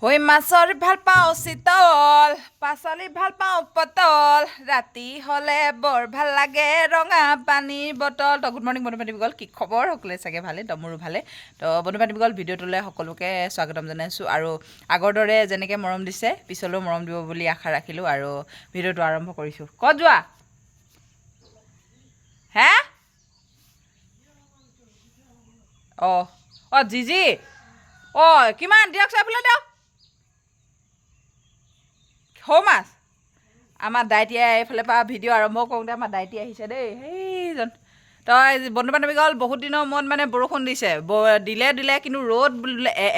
হৈ মাছৰ ভাল পাওঁ চিতল পাচলি ভাল পাওঁ পটল ৰাতি হ'লে বৰ ভাল লাগে ৰঙা পানীৰ বটল তো গুড মৰ্ণিং বন্ধু বান্ধৱীসকল কি খবৰ সকলোৱে চাগে ভালে তো মোৰো ভালে তো বন্ধু বান্ধৱীসকল ভিডিঅ'টোলৈ সকলোকে স্বাগতম জনাইছোঁ আৰু আগৰ দৰে যেনেকৈ মৰম দিছে পিছলৈও মৰম দিব বুলি আশা ৰাখিলোঁ আৰু ভিডিঅ'টো আৰম্ভ কৰিছোঁ ক'ত যোৱা হে অঁ জিজি কিমান দিয়ক চাই দিয়ক সৌ মাছ আমাৰ দাইটিয়ে এইফালৰ পৰা ভিডিঅ' আৰম্ভ কৰোঁতে আমাৰ দাইটি আহিছে দেই সেইজন তই বন্ধু বান্ধৱীসকল বহুত দিনৰ মূৰত মানে বৰষুণ দিছে দিলে কিন্তু ৰ'দ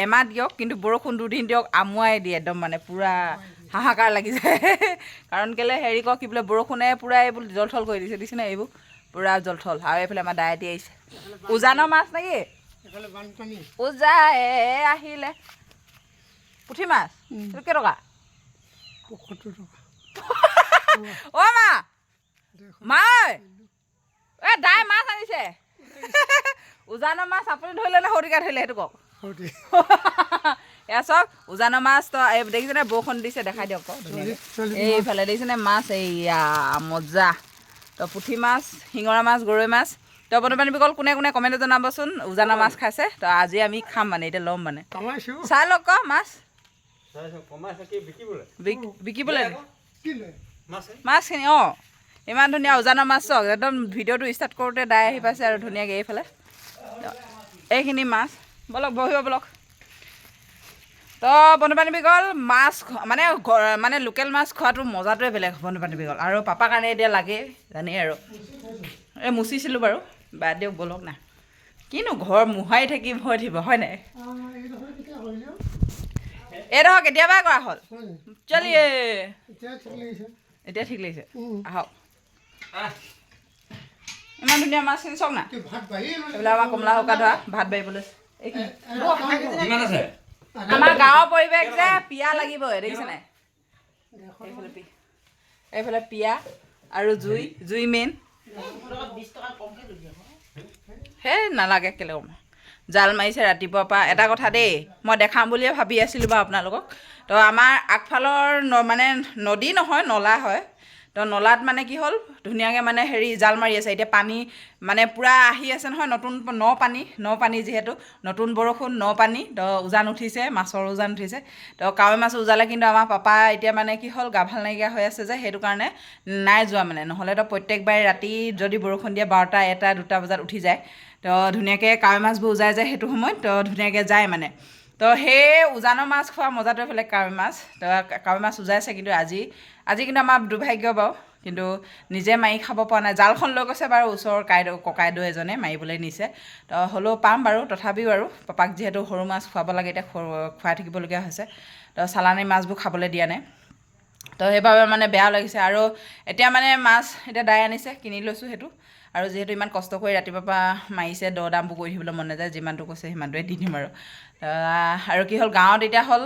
এমাহ দিয়ক কিন্তু বৰষুণ দুদিন দিয়ক আমুৱাই দিয়ে একদম মানে পূৰা হাহাকাৰ লাগি যায় কাৰণ কেলৈ হেৰি কওক কি বোলে বৰষুণে পূৰা এইবোৰ জলথল কৰি দিছে নে এইবোৰ পূৰা জলথল আৰু এইফালে আমাৰ দাইটি আহিছে উজানৰ মাছ নেকি উজা আহিলে পুঠি মাছ কেইটকা অ' মা দাই মাছ আনিছে উজানৰ মাছ আপুনি ধৰিলে নে সৌতিকা ধৰিলে সেইটো কওক এয়া চাওক উজানৰ মাছ তো এই দেখিছেনে বৰষুণ দিছে দেখাই দিয়ক এইফালে দেখিছেনে মাছ এইয়া মজা তো পুঠি মাছ শিঙৰা মাছ গৰৈ মাছ তো বন্ধু বান্ধৱীসকল কোনে কোনে কমেণ্টত জনাবচোন উজানৰ মাছ খাইছে তো আজি আমি খাম মানে এতিয়া ল'ম মানে চাই লওক মাছ বিকিবলৈ মাছখিনি ইমান ধুনীয়া উজানৰ মাছ চাওক একদম ভিডিঅ'টো ষ্টাৰ্ট কৰোঁতে দাই আহি পাইছে আৰু ধুনীয়াকৈ এইফালে এইখিনি মাছ বলক বহিব বলক তো বন্ধু বান্ধৱীসকল মাছ মানে লোকেল মাছ খোৱাটো মজাটোৱে বেলেগ বন্ধু বান্ধৱীসকল আৰু পাপাৰ কাৰণে এতিয়া লাগেই জানেই আৰু এই মুচিছিলোঁ বাৰু বাদ দিয়ক বলক না কিনো ঘৰ মোহাই থাকি ভয় থাকিব হয় নাই এইডোখৰ কেতিয়াবাই কৰা হ'ল চলিয়ে এতিয়া ঠিক লাগিছে আহক ইমান ধুনীয়া মাছখিনি চাওক না এইবিলাক আমাৰ কমলা শুকা ধৰা ভাত বাঢ়িবলৈ আমাৰ গাঁৱৰ পৰিৱেশ যে পিয়া লাগিবই দেখিছে নাই এইফালে পিয়া আৰু জুই মেইন সেই নালাগে কেলৈ কম জাল মাৰিছে ৰাতিপুৱাৰ পৰা এটা কথা দেই মই দেখাম বুলিয়ে ভাবি আছিলোঁ বাৰু আপোনালোকক তো আমাৰ আগফালৰ মানে নদী নহয় নলা হয় তো নলাত মানে কি হ'ল ধুনীয়াকৈ মানে হেৰি জাল মাৰি আছে এতিয়া পানী মানে পূৰা আহি আছে নহয় নতুন ন পানী যিহেতু নতুন বৰষুণ পানী তো উজান উঠিছে মাছৰ উজান উঠিছে তো কাৱৈ মাছ উজালে কিন্তু আমাৰ পাপা এতিয়া মানে কি হ'ল গা ভাল নাইকিয়া হৈ আছে যে সেইটো কাৰণে নাই যোৱা মানে নহ'লেতো প্ৰত্যেকবাৰে ৰাতি যদি বৰষুণ দিয়ে 12টা 1টা 2টা বজাত উঠি যায় তো ধুনীয়াকৈ কাৱৈ মাছবোৰ উজাই যায় সেইটো সময়ত তো ধুনীয়াকৈ যায় মানে তো সেই উজানৰ মাছ খোৱা মজাটো এইফালে কাৱৈ মাছ তো কাৱৈ মাছ উজাইছে কিন্তু আজি কিন্তু আমাৰ দুৰ্ভাগ্য বাৰু কিন্তু নিজে মাৰি খাব পৰা নাই জালখন লৈ গৈছে বাৰু ওচৰৰ ককাইদেউ এজনে মাৰিবলৈ নিছে তো হ'লেও পাম বাৰু তথাপিও আৰু পাপাক যিহেতু সৰু মাছ খুৱাব লাগে এতিয়া খুৱাই থাকিবলগীয়া হৈছে তো চালানী মাছবোৰ খাবলৈ দিয়া নাই তো সেইবাবে মানে বেয়া লাগিছে আৰু এতিয়া মানে মাছ এতিয়া দাই আনিছে কিনি লৈছোঁ সেইটো আৰু যিহেতু ইমান কষ্ট কৰি ৰাতিপুৱাৰ পৰা মাৰিছে দৰ দামবোৰ কৰি থাকিবলৈ মন নাযায় যিমানটো কৈছে সিমানটোৱে দি দিম আৰু কি হ'ল গাঁৱত এতিয়া হ'ল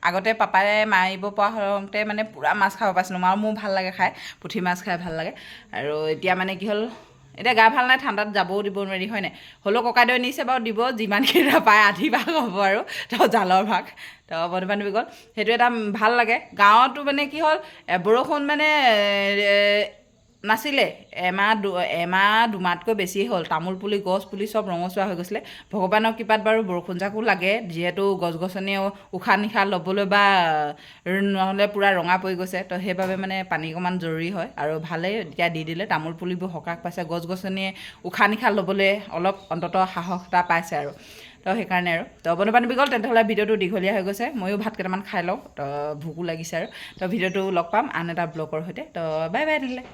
আগতে পাপাই মাৰিব পৰা হওঁতে মানে পূৰা মাছ খাব পাইছিলোঁ আৰু মোৰ ভাল লাগে খাই পুঠি মাছ খাই ভাল লাগে আৰু এতিয়া মানে কি হ'ল এতিয়া গা ভাল নাই ঠাণ্ডাত যাবও দিব নোৱাৰি হয় নাই হ'লেও ককাইদেউ নিছে বাৰু দিব যিমানকেইটা পায় আধি ভাগ হ'ব আৰু তো জালৰ ভাগ তো বন্ধু বান্ধৱীসকল সেইটো এটা ভাল লাগে গাঁৱতো মানে কি হ'ল বৰষুণ মানে নাছিলে এমাহ দুমাহতকৈ বেছি হ'ল তামোল পুলি গছ পুলি চব ৰঙচুৱা হৈ গৈছিলে ভগৱানৰ কৃপাত বাৰু বৰষুণ জাকো লাগে যিহেতু গছ গছনিও উশাহ নিশাহ ল'বলৈ বা নহ'লে পূৰা ৰঙা পৰি গৈছে তো সেইবাবে মানে পানী অকণমান জৰুৰী হয় আৰু ভালেই এতিয়া দি দিলে তামোল পুলিবোৰ সকাহ পাইছে গছ গছনিয়ে উশাহ নিশাহ ল'বলৈ অলপ অন্ততঃ সাহস এটা পাইছে আৰু তো সেইকাৰণে আৰু তো বন্ধু বান্ধৱীসকল তেনেহ'লে ভিডিঅ'টো দীঘলীয়া হৈ গৈছে ময়ো ভাত কেইটামান খাই লওঁ তো ভোকো লাগিছে আৰু তো ভিডিঅ'টো লগ পাম আন এটা ব্লগৰ সৈতে তো বাই বাই তেনেহ'লে